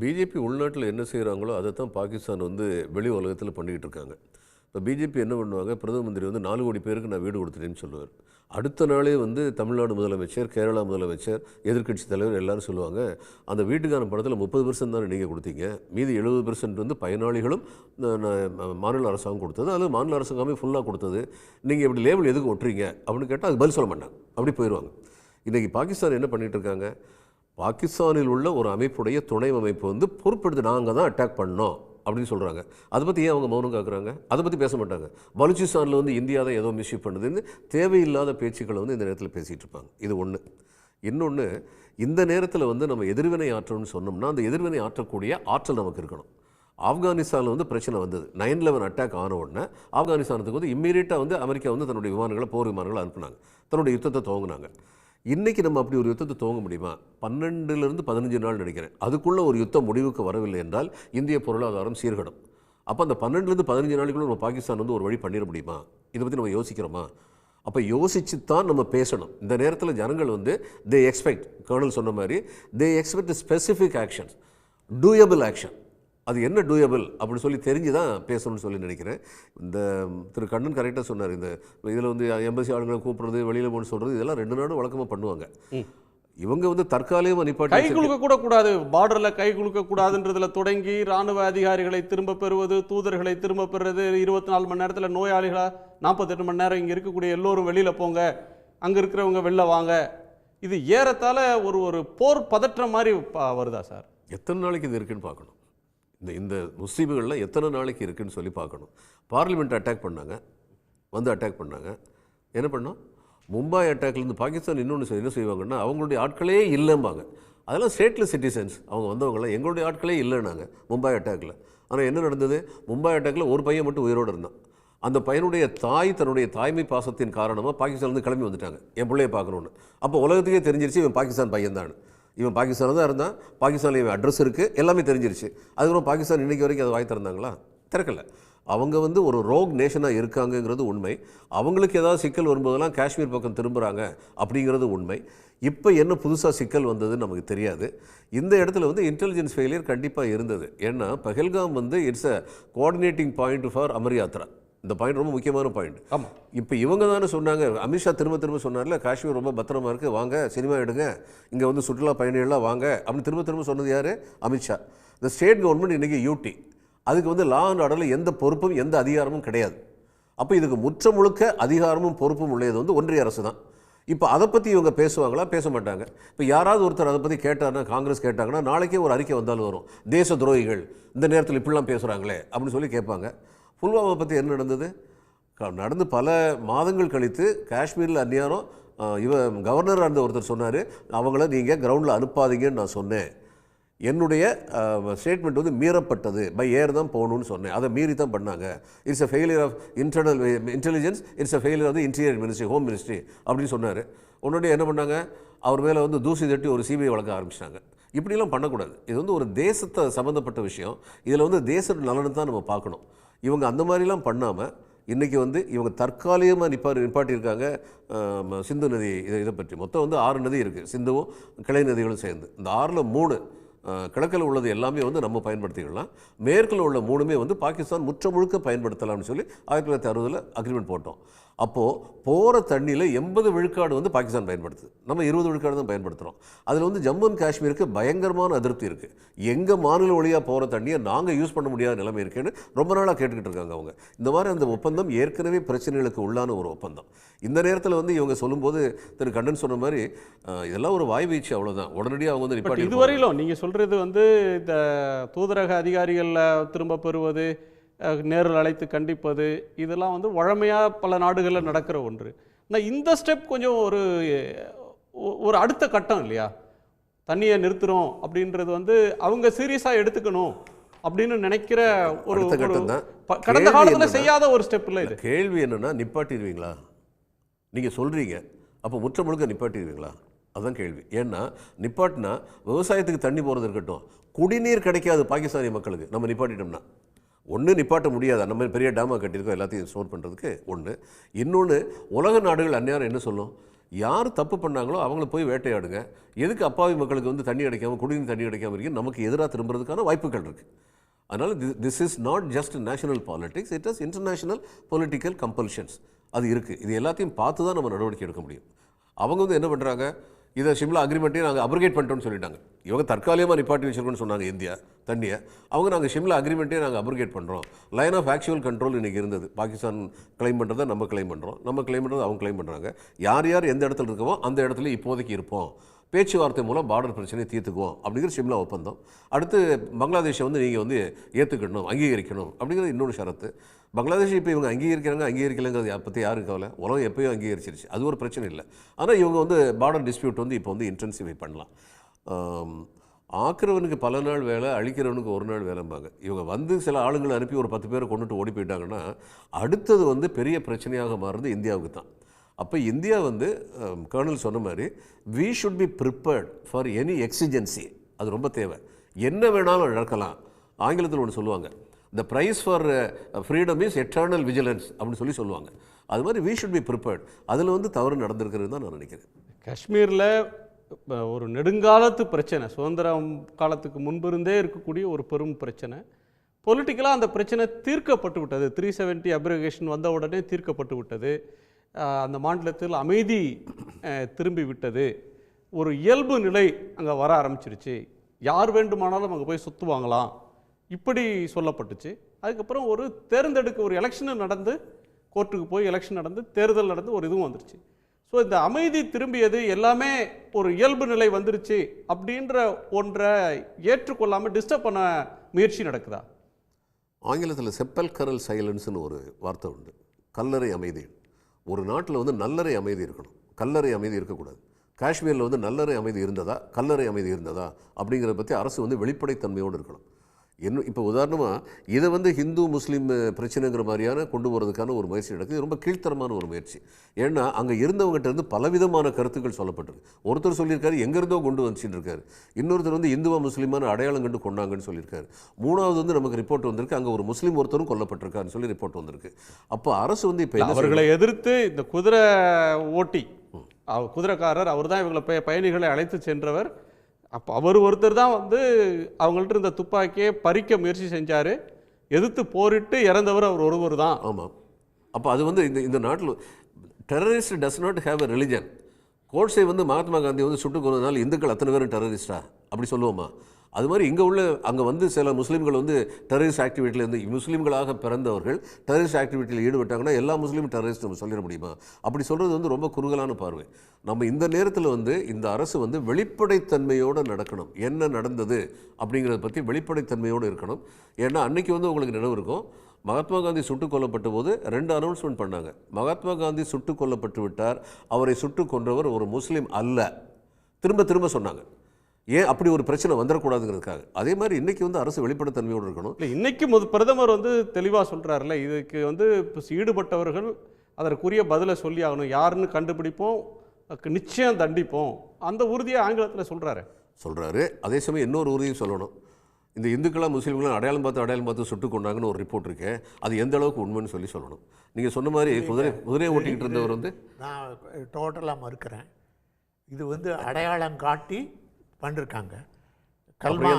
BJP உள்நாட்டில் என்ன செய்கிறாங்களோ அதை தான் பாகிஸ்தான் வந்து வெளி உலகத்தில் பண்ணிக்கிட்டு இருக்காங்க. இப்போ பிஜேபி என்ன பண்ணுவாங்க, பிரதம மந்திரி வந்து 4 கோடி பேருக்கு நான் வீடு கொடுத்துட்டேன்னு சொல்லுவார். அடுத்த நாளே வந்து தமிழ்நாடு முதலமைச்சர், கேரளா முதலமைச்சர், எதிர்க்கட்சி தலைவர் எல்லாரும் சொல்லுவாங்க, அந்த வீட்டுக்கான பணத்தில் 30% தானே நீங்கள் கொடுத்தீங்க, மீதி 70% வந்து பயனாளிகளும் மாநில அரசாங்கம் கொடுத்தது, அல்லது மாநில அரசாங்கமே ஃபுல்லாக கொடுத்தது, நீங்கள் இப்படி லேபிள் எதுக்கு ஒட்டுறீங்க அப்படின்னு கேட்டால் அது பதில் சொல்ல மாட்டாங்க, அப்படி போயிடுவாங்க. இன்றைக்கி பாகிஸ்தான் என்ன பண்ணிகிட்டு இருக்காங்க, பாகிஸ்தானில் உள்ள ஒரு அமைப்புடைய துணை அமைப்பு வந்து பொறுப்பெடுத்து நாங்கள் தான் அட்டாக் பண்ணோம் அப்படின்னு சொல்கிறாங்க. அதை பற்றி ஏன் அவங்க மௌனம் காக்குறாங்க? அதை பற்றி பேச மாட்டாங்க. பலுச்சிஸ்தானில் வந்து இந்தியா தான் ஏதோ மிஸ்யூ பண்ணுதுன்னு தேவையில்லாத பேச்சுக்களை வந்து இந்த நேரத்தில் பேசிகிட்டு இருப்பாங்க. இது ஒன்று. இன்னொன்று, இந்த நேரத்தில் வந்து நம்ம எதிர்வினை ஆற்றணும்னு சொன்னோம்னா அந்த எதிர்வினை ஆற்றக்கூடிய ஆற்றல் நமக்கு இருக்கணும். ஆப்கானிஸ்தானில் வந்து பிரச்சனை வந்தது. 9/11 அட்டாக் ஆன உடனே ஆப்கானிஸ்தானத்துக்கு வந்து இம்மீடியட்டாக வந்து அமெரிக்கா வந்து தன்னுடைய விமானங்களை, போர் விமானங்களை அனுப்புனாங்க, தன்னுடைய யுத்தத்தை துவங்கினாங்க. இன்றைக்கி நம்ம அப்படி ஒரு யுத்தத்தை துவங்க முடியுமா? 12லேருந்து 15 நாள் நினைக்கிறேன். அதுக்குள்ளே ஒரு யுத்தம் முடிவுக்கு வரவில்லை என்றால் இந்திய பொருளாதாரம் சீர்கடும். அப்போ அந்த 12லேருந்து 15 நாளைக்குள்ளே நம்ம பாகிஸ்தான் வந்து ஒரு வழி பண்ணிட முடியுமா? இதை பற்றி நம்ம யோசிக்கிறோமா? அப்போ யோசித்து தான் நம்ம பேசணும். இந்த நேரத்தில் ஜனங்கள் வந்து தே எக்ஸ்பெக்ட், கர்னல் சொன்ன மாதிரி, தே எக்ஸ்பெக்ட் ஸ்பெசிஃபிக் ஆக்ஷன்ஸ், டூயபிள் ஆக்ஷன். அது என்ன டூயபிள் அப்படின்னு சொல்லி தெரிஞ்சு தான் பேசணும்னு சொல்லி நினைக்கிறேன். இந்த திரு கண்ணன் கரெக்டாக சொன்னார். இந்த இதில் வந்து எம்பசி ஆளுங்களை கூப்பிட்றது, வெளியில் போன்னு சொல்கிறது, இதெல்லாம் 2 நாடும் வழக்கமாக பண்ணுவாங்க. இவங்க வந்து தற்காலிகமாக நிப்பாட்டி கை குலுக்க கூட கூடாது, பார்டரில் கை குலுக்க கூடாதுன்றதுல தொடங்கி ராணுவ அதிகாரிகளை திரும்ப பெறுவது, தூதர்களை திரும்ப பெறுறது, 24 மணி நேரத்தில் நோயாளிகளா 48 மணி நேரம் இங்கே இருக்கக்கூடிய எல்லோரும் வெளியில் போங்க, அங்கே இருக்கிறவங்க வெளில வாங்க, இது ஏறத்தாழ ஒரு போர் பதற்றம் மாதிரி வருதா சார்? எத்தனை நாளைக்கு இது இருக்குன்னு பார்க்கணும். இந்த முஸ்லீம்களில் எத்தனை நாளைக்கு இருக்குன்னு சொல்லி பார்க்கணும். பார்லிமெண்ட் அட்டாக் பண்ணாங்க, வந்து அட்டாக் பண்ணாங்க. என்ன பண்ணோம்? மும்பை அட்டாக்லேருந்து பாகிஸ்தான் இன்னொன்று என்ன செய்வாங்கன்னா, அவங்களுடைய ஆட்களே இல்லைம்பாங்க. அதெல்லாம் ஸ்டேட்லெஸ் சிட்டிசன்ஸ், அவங்க வந்தவங்களாம் எங்களுடைய ஆட்களே இல்லைன்னாங்க மும்பை அட்டாக்கில். ஆனால் என்ன நடந்தது? மும்பை அட்டாக்கில் ஒரு பையன் மட்டும் உயிரோடு இருந்தான். அந்த பையனுடைய தாய் தன்னுடைய தாய்மை பாசத்தின் காரணமாக பாகிஸ்தான்லேருந்து கிளம்பி வந்துட்டாங்க, என் பிள்ளையை பார்க்கணுன்னு. அப்போ உலகத்துக்கே தெரிஞ்சிருச்சு இவன் பாகிஸ்தான் பையன் தான். இவன் பாகிஸ்தானில் தான் இருந்தான், பாகிஸ்தானில் இவன் அட்ரஸ் இருக்குது, எல்லாமே தெரிஞ்சிருச்சு. அதுக்கப்புறம் பாகிஸ்தான் இன்றைக்கி வரைக்கும் அதை வாய் திறந்தாங்களா? திறக்கலை. அவங்க வந்து ஒரு ரோக் நேஷனாக இருக்காங்கங்கிறது உண்மை. அவங்களுக்கு ஏதாவது சிக்கல் வரும்போதெல்லாம் காஷ்மீர் பக்கம் திரும்புகிறாங்க அப்படிங்கிறது உண்மை. இப்போ என்ன புதுசாக சிக்கல் வந்ததுன்னு நமக்கு தெரியாது. இந்த இடத்துல வந்து இன்டெலிஜென்ஸ் ஃபெயிலியர் கண்டிப்பாக இருந்தது. ஏன்னா பஹல்காம் வந்து it's a coordinating point for Amar Yatra. இந்த பாயிண்ட் ரொம்ப முக்கியமான பாயிண்ட். ஆமாம், இப்போ இவங்க தானே சொன்னாங்க, அமித்ஷா திரும்ப சொன்னார்ல, காஷ்மீர் ரொம்ப பத்திரமா இருக்குது, வாங்க சினிமா எடுங்க, இங்கே வந்து சுற்றுலா பயணிகள்லாம் வாங்க அப்படின்னு திரும்ப சொன்னது யார்? அமித்ஷா. இந்த ஸ்டேட் கவர்மெண்ட் இன்றைக்கி யூடி, அதுக்கு வந்து லா அண்ட் ஆர்டரில் எந்த பொறுப்பும் எந்த அதிகாரமும் கிடையாது. அப்போ இதுக்கு முற்ற முழுக்க அதிகாரமும் பொறுப்பும் உள்ளது வந்து ஒன்றிய அரசு தான். இப்போ அதை பற்றி இவங்க பேசுவாங்களா? பேச மாட்டாங்க. இப்போ யாராவது ஒருத்தர் அதை பற்றி கேட்டார்னா, காங்கிரஸ் கேட்டாங்கன்னா நாளைக்கே ஒரு அறிக்கை வந்தாலும் வரும், தேச துரோகிகள் இந்த நேரத்தில் இப்படிலாம் பேசுகிறாங்களே அப்படின்னு சொல்லி கேட்பாங்க. புல்வாமா பற்றி என்ன நடந்தது? நடந்து பல மாதங்கள் கழித்து காஷ்மீரில் அந்நியாரம் கவர்னராக இருந்த ஒருத்தர் சொன்னார், அவங்கள நீங்கள் கிரவுண்டில் அனுப்பாதீங்கன்னு நான் சொன்னேன், என்னுடைய ஸ்டேட்மெண்ட் வந்து மீறப்பட்டது, பை ஏர் தான் போகணும்னு சொன்னேன், அதை மீறி தான் பண்ணாங்க, it's a failure of internal intelligence, it's a failure of the interior ministry, home ministry அப்படின்னு சொன்னார். உடனே என்ன பண்ணாங்க? அவர் மேலே வந்து தூசி தட்டி ஒரு சிபிஐ வழக்க ஆரம்பிச்சிட்டாங்க. இப்படிலாம் பண்ணக்கூடாது. இது வந்து ஒரு தேசத்தை சம்மந்தப்பட்ட விஷயம். இதில் வந்து தேச நலனை தான் நம்ம பார்க்கணும். இவங்க அந்த மாதிரிலாம் பண்ணாமல் இன்றைக்கி வந்து இவங்க தற்காலிகமாக நிப்பாட்டியிருக்காங்க. சிந்து நதி இதை பற்றி மொத்தம் வந்து 6 நதி இருக்குது, சிந்துவும் கிளை நதிகளும் சேர்ந்து. இந்த 6ல் 3 கிழக்கில் உள்ளது எல்லாமே வந்து நம்ம பயன்படுத்திக்கலாம், மேற்கில் உள்ள 3மே வந்து பாகிஸ்தான் முற்ற முழுக்க பயன்படுத்தலாம்னு சொல்லி 1960 அக்ரிமெண்ட் போட்டோம். அப்போது போகிற தண்ணியில் 80 விழுக்காடு வந்து பாகிஸ்தான் பயன்படுத்துது, நம்ம 20 விழுக்காடு தான் பயன்படுத்துகிறோம். அதில் வந்து ஜம்மு அண்ட் காஷ்மீருக்கு பயங்கரமான அதிருப்தி இருக்குது. எங்கள் மாநில வழியாக போகிற தண்ணியை நாங்கள் யூஸ் பண்ண முடியாத நிலைமை இருக்குன்னு ரொம்ப நாளாக கேட்டுக்கிட்டு இருக்காங்க அவங்க. இந்த மாதிரி அந்த ஒப்பந்தம் ஏற்கனவே பிரச்சனைகளுக்கு உள்ளான ஒரு ஒப்பந்தம். இந்த நேரத்தில் வந்து இவங்க சொல்லும்போது திரு கண்ணன் சொன்ன மாதிரி இதெல்லாம் ஒரு வாய் வீச்சு, அவ்வளோதான். உடனடியாக அவங்க வந்து நிப்பாட்டி. இதுவரையிலும் நீங்கள் சொல்கிறது வந்து இந்த தூதரக அதிகாரிகளில் திரும்ப பெறுவது, நேரில் அழைத்து கண்டிப்பது, இதெல்லாம் வந்து வழமையாக பல நாடுகளில் நடக்கிற ஒன்று. ஆனால் இந்த ஸ்டெப் கொஞ்சம் ஒரு அடுத்த கட்டம் இல்லையா? தண்ணியை நிறுத்துகிறோம் அப்படின்றது வந்து அவங்க சீரியஸாக எடுத்துக்கணும் அப்படின்னு நினைக்கிற ஒரு கட்டம் தான். கடந்த காலத்தில் செய்யாத ஒரு ஸ்டெப் இல்லை இது. கேள்வி என்னென்னா, நிப்பாட்டிடுவீங்களா? நீங்கள் சொல்கிறீங்க, அப்போ முற்ற முழுக்க நிப்பாட்டிடுவீங்களா? அதுதான் கேள்வி. ஏன்னா நிப்பாட்டினா விவசாயத்துக்கு தண்ணி போகிறது இருக்கட்டும், குடிநீர் கிடைக்காது பாகிஸ்தானிய மக்களுக்கு. நம்ம நிப்பாட்டிட்டோம்னா ஒன்று நிப்பாட்ட முடியாது, நம்ம பெரிய டேமாக கட்டியிருக்கோம் எல்லாத்தையும் ஸ்டோர் பண்ணுறதுக்கு ஒன்று. இன்னொன்று, உலக நாடுகள் அந்நேரம் என்ன சொல்லும்? யார் தப்பு பண்ணாங்களோ அவங்கள போய் வேட்டையாடுங்க. எதுக்கு அப்பாவி மக்களுக்கு வந்து தண்ணி கிடைக்காமல், குடிநீர் தண்ணி கிடைக்காமல் இருக்கு, நமக்கு எதிராக திரும்புறதுக்கான வாய்ப்புகள் இருக்குது. அதனால் this is not just national politics, it is international political compulsions. அது இருக்குது. இது எல்லாத்தையும் பார்த்து தான் நம்ம நடவடிக்கை எடுக்க முடியும். அவங்க வந்து என்ன பண்ணுறாங்க, இதை ஷிம்லா அக்ரிமெண்ட்டையும் நாங்கள் அப்ரிகேட் பண்ணிட்டோம்னு சொல்லிட்டாங்க. இவங்க தற்காலிகமாக நிப்பாட்டி வச்சிருக்கோன்னு சொன்னாங்க இந்தியா தண்ணியை. அவங்க நாங்கள் ஷிம்லா அக்ரிமெண்ட்டையும் நாங்கள் அப்ரிகேட் பண்ணுறோம். லைன் ஆஃப் ஆக்சுவல் கண்ட்ரோல் இன்றைக்கி இருந்தது. பாகிஸ்தான் கிளைம் பண்ணுறதை நம்ம கிளைம் பண்ணுறோம், நம்ம கிளைம் பண்ணுறதை அவங்க கிளைம் பண்ணுறாங்க. யார் யார் எந்த இடத்துல இருக்கவோ அந்த இடத்துல இப்போதைக்கு இருப்போம், பேச்சுவார்த்தை மூலம் பார்டர் பிரச்சனையை தீர்த்துக்குவோம் அப்படிங்கிற ஷிம்லா ஒப்பந்தம். அடுத்து பங்களாதேஷை வந்து நீங்கள் வந்து ஏற்றுக்கணும், அங்கீகரிக்கணும் அப்படிங்கிறது இன்னொரு ஷரத்து. பங்களாதேஷ் இப்போ இவங்க அங்கீகரிக்கலைங்கிறது பற்றி யாருக்கு கவலை? உலகம் எப்போயும் அங்கீகரிச்சிருச்சு, அது ஒரு பிரச்சனை இல்லை. ஆனால் இவங்க வந்து பார்டர் டிஸ்பியூட் வந்து இப்போ வந்து இன்டென்சிஃபை பண்ணலாம். ஆக்கிறவனுக்கு பல நாள் வேலை, அழிக்கிறவனுக்கு ஒரு நாள் வேலைம்பாங்க. இவங்க வந்து சில ஆளுங்களை அனுப்பி ஒரு 10 பேரை கொண்டுட்டு ஓடி போயிட்டாங்கன்னா அடுத்தது வந்து பெரிய பிரச்சனையாக மாறுறது இந்தியாவுக்கு தான். அப்போ இந்தியா வந்து கர்னல் சொன்ன மாதிரி we should be prepared for any exigency. அது ரொம்ப தேவை. என்ன வேணாலும் நடக்கலாம். ஆங்கிலத்தில் ஒன்று சொல்லுவாங்க, the price for freedom is eternal vigilance அப்படின்னு சொல்லுவாங்க. அது மாதிரி வி ஷுட் பி ப்ரிப்பேர்ட். அதில் வந்து தவறு நடந்திருக்கிறது தான் நான் நினைக்கிறேன். காஷ்மீரில் ஒரு நெடுங்காலத்து பிரச்சனை, சுதந்திரம் காலத்துக்கு முன்பிருந்தே இருக்கக்கூடிய ஒரு பெரும் பிரச்சனை. பொலிட்டிக்கலாக அந்த பிரச்சனை தீர்க்கப்பட்டு விட்டது. 370 அப்ரிகேஷன் வந்த உடனே தீர்க்கப்பட்டு விட்டது. அந்த மாநிலத்தில் அமைதி திரும்பி விட்டது. ஒரு இயல்பு நிலை அங்கே வர ஆரம்பிச்சிருச்சு. யார் வேண்டுமானாலும் அங்கே போய் சுற்றுவாங்களாம், இப்படி சொல்லப்பட்டுச்சு. அதுக்கப்புறம் ஒரு தேர்ந்தெடுக்க ஒரு எலெக்ஷன் நடந்து, கோர்ட்டுக்கு போய் எலெக்ஷன் நடந்து, தேர்தல் நடந்து ஒரு இதுவும் வந்துருச்சு. ஸோ இந்த அமைதி திரும்பியது, எல்லாமே ஒரு இயல்பு நிலை வந்துருச்சு அப்படின்ற ஒன்றை ஏற்றுக்கொள்ளாமல் டிஸ்டர்ப் பண்ண முயற்சி நடக்குதா? ஆங்கிலத்தில் செப்பல்கரல் சைலன்ஸ்னு ஒரு வார்த்தை உண்டு, கல்லறை அமைதி. ஒரு நாட்டில் வந்து நல்லறை அமைதி இருக்கணும், கல்லறை அமைதி இருக்கக்கூடாது. காஷ்மீரில் வந்து நல்லறை அமைதி இருந்ததா, கல்லறை அமைதி இருந்ததா அப்படிங்கிறத பற்றி அரசு வந்து வெளிப்படைத்தன்மையோடு இருக்கணும். இன்னும் இப்போ உதாரணமாக இதை வந்து ஹிந்து முஸ்லீம் பிரச்சனைங்கிற மாதிரியான கொண்டு போகிறதுக்கான ஒரு முயற்சி நடக்குது. ரொம்ப கீழ்த்தரமான ஒரு முயற்சி. ஏன்னா அங்கே இருந்தவங்ககிட்ட இருந்து பலவிதமான கருத்துக்கள் சொல்லப்பட்டிருக்கு. ஒருத்தர் சொல்லியிருக்காரு எங்கேருந்தோ கொண்டு வந்துச்சுன்னு இருக்காரு, இன்னொருத்தர் வந்து இந்துவா முஸ்லீமான அடையாளம் கண்டு கொண்டாங்கன்னு சொல்லியிருக்காரு. மூணாவது வந்து நமக்கு ரிப்போர்ட் வந்திருக்கு அங்கே ஒரு முஸ்லீம் ஒருத்தரும் கொல்லப்பட்டிருக்காருன்னு சொல்லி ரிப்போர்ட் வந்திருக்கு. அப்போ அரசு வந்து இப்போ அவர்களை எதிர்த்து இந்த குதிரை ஓட்டி, குதிரைக்காரர் அவர் தான் இவங்களை பயணிகளை அழைத்து சென்றவர். அப்போ அவர் ஒருத்தர் தான் வந்து அவங்கள்ட்ட இருந்த துப்பாக்கியை பறிக்க முயற்சி செஞ்சார். எதிர்த்து போரிட்டு இறந்தவர் அவர் ஒருவர் தான். ஆமாம். அப்போ அது வந்து இந்த நாட்டில் terrorist does not have a religion. கோட்ஸை வந்து மகாத்மா காந்தி வந்து சுட்டுக் கொண்டதுனால இந்துக்கள் அத்தனை பேரும் டெரரிஸ்டா அப்படி சொல்லுவோமா? அது மாதிரி இங்கே உள்ள அங்கே வந்து சில முஸ்லீம்கள் வந்து டெரரிஸ்ட் ஆக்டிவிட்டியில் இருந்து முஸ்லீம்களாக பிறந்தவர்கள் டெரரிஸ்ட் ஆக்டிவிட்டியில் ஈடுபட்டாங்கன்னா எல்லா முஸ்லீமும் டெரரிஸ்ட் நம்ம சொல்லிட முடியுமா? அப்படி சொல்கிறது வந்து ரொம்ப குறுகலான பார்வை. நம்ம இந்த நேரத்தில் வந்து இந்த அரசு வந்து வெளிப்படைத்தன்மையோடு நடக்கணும். என்ன நடந்தது அப்படிங்கிறத பற்றி வெளிப்படைத்தன்மையோடு இருக்கணும். ஏன்னா அன்றைக்கி வந்து உங்களுக்கு நினைவு இருக்கும், மகாத்மா காந்தி சுட்டுக் கொல்லப்பட்ட போது 2 அனௌன்ஸ்மெண்ட் பண்ணாங்க. மகாத்மா காந்தி சுட்டுக் கொல்லப்பட்டு விட்டார், அவரை சுட்டுக் கொன்றவர் ஒரு முஸ்லீம் அல்ல, திரும்ப திரும்ப சொன்னாங்க. ஏன் அப்படி ஒரு பிரச்சனை வந்துடக்கூடாதுங்கிறதுக்காக. அதே மாதிரி இன்றைக்கி வந்து அரசு வெளிப்படைத்தன்மையோடு இருக்கணும். இல்லை, இன்றைக்கி பிரதமர் வந்து தெளிவாக சொல்கிறாருல்ல, இதுக்கு வந்து ஈடுபட்டவர்கள் அதற்குரிய பதிலை சொல்லி ஆகணும், யாருன்னு கண்டுபிடிப்போம், நிச்சயம் தண்டிப்போம், அந்த உறுதியை ஆங்கிலத்தில் சொல்கிறாரு. அதே சமயம் இன்னொரு உறுதியும் சொல்லணும். இந்த இந்துக்களாக முஸ்லீம்களாம் அடையாளம் பார்த்து சுட்டு கொண்டாங்கன்னு ஒரு ரிப்போர்ட் இருக்கு, அது எந்த அளவுக்கு உண்மைன்னு சொல்லணும். நீங்கள் சொன்ன மாதிரி குதிரையை ஓட்டிக்கிட்டு இருந்தவர் வந்து நான் டோட்டலாக மறுக்கிறேன். இது வந்து அடையாளம் காட்டி பண்ணிருக்காங்க, கல்மா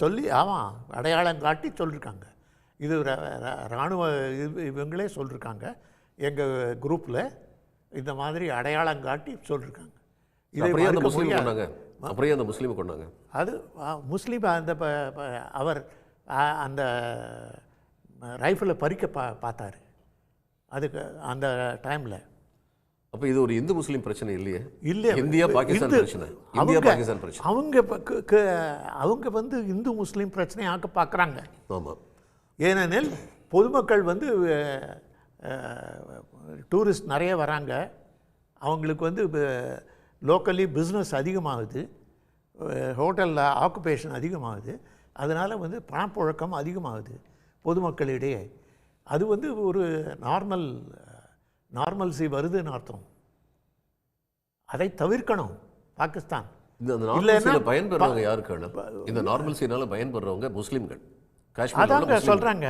சொல்லி, ஆமாம், அடையாளம் காட்டி சொல்லியிருக்காங்க. இது இராணுவ இவங்களே சொல்லியிருக்காங்க, எங்கள் குரூப்பில் இந்த மாதிரி அடையாளம் காட்டி சொல்லியிருக்காங்க. இது அந்த முஸ்லீம் கொண்டாங்க. அது முஸ்லீம் அந்த அவர் அந்த ரைஃபிளை பறிக்க பார்த்தாரு அதுக்கு அந்த டைமில். அப்போ இது ஒரு இந்து முஸ்லீம் பிரச்சனை இல்லையே? இல்லை, இந்தியா பாகிஸ்தான் பிரச்சனை. அவங்க வந்து இந்து முஸ்லீம் பிரச்சனை ஆக்க பார்க்குறாங்க. ஆமாம். ஏனெனில் பொதுமக்கள் வந்து டூரிஸ்ட் நிறைய வராங்க, அவங்களுக்கு வந்து லோக்கலி பிஸ்னஸ் அதிகமாகுது, ஹோட்டலில் ஆக்குபேஷன் அதிகமாகுது, அதனால் வந்து பணப்புழக்கம் அதிகமாகுது பொதுமக்களிடையே. அது வந்து ஒரு நார்மல்சி வருதுன்னு அர்த்தம். அதை தவிர்க்கணும் பாகிஸ்தான். இந்த பயன்பெறவங்க யாருக்கு? இந்த நார்மல்சினால பயன்பெறவங்க முஸ்லீம்கள். அதாங்க சொல்கிறாங்க.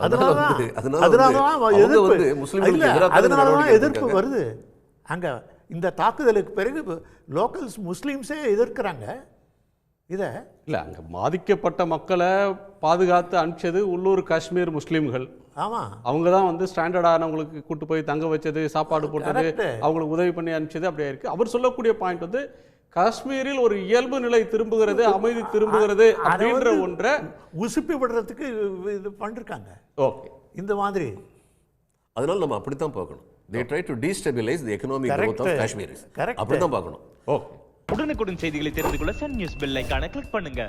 அதனால தான் எதிர்ப்பு வருது. அங்கே இந்த தாக்குதலுக்கு பிறகு லோக்கல்ஸ் முஸ்லீம்ஸே எதிர்க்கிறாங்க இதை. இல்லை, அங்கே பாதிக்கப்பட்ட மக்களை பாதுகாத்து அனுப்பிச்சது உள்ளூர் காஷ்மீர் முஸ்லீம்கள். ஆமாம், அவங்க தான் வந்து ஸ்டாண்டர்டானவங்களுக்கு கூட்டு போய் தங்க வச்சது, சாப்பாடு போட்டது, Correct. அவங்களுக்கு உதவி பண்ணி அனுப்பிச்சது அப்படியே இருக்கு. அவர் சொல்லக்கூடிய பாயிண்ட் வந்து காஷ்மீரில் ஒரு இயல்பு நிலை திரும்புகிறது, அமைதி திரும்புகிறது அப்படின்ற ஒன்றை உசுப்பி விடுறதுக்கு இது பண்ணிருக்காங்க. ஓகே, இந்த மாதிரி அதனால நம்ம அப்படித்தான் பார்க்கணும். They try to destabilize the economic growth of Correct. Kashmir. Correct. அப்படித்தான் பார்க்கணும். ஓகே. உடனுக்குடன் செய்திகளை தெரிந்து கொள்ள சன் நியூஸ் பெல் ஐகானை கிளிக் பண்ணுங்க.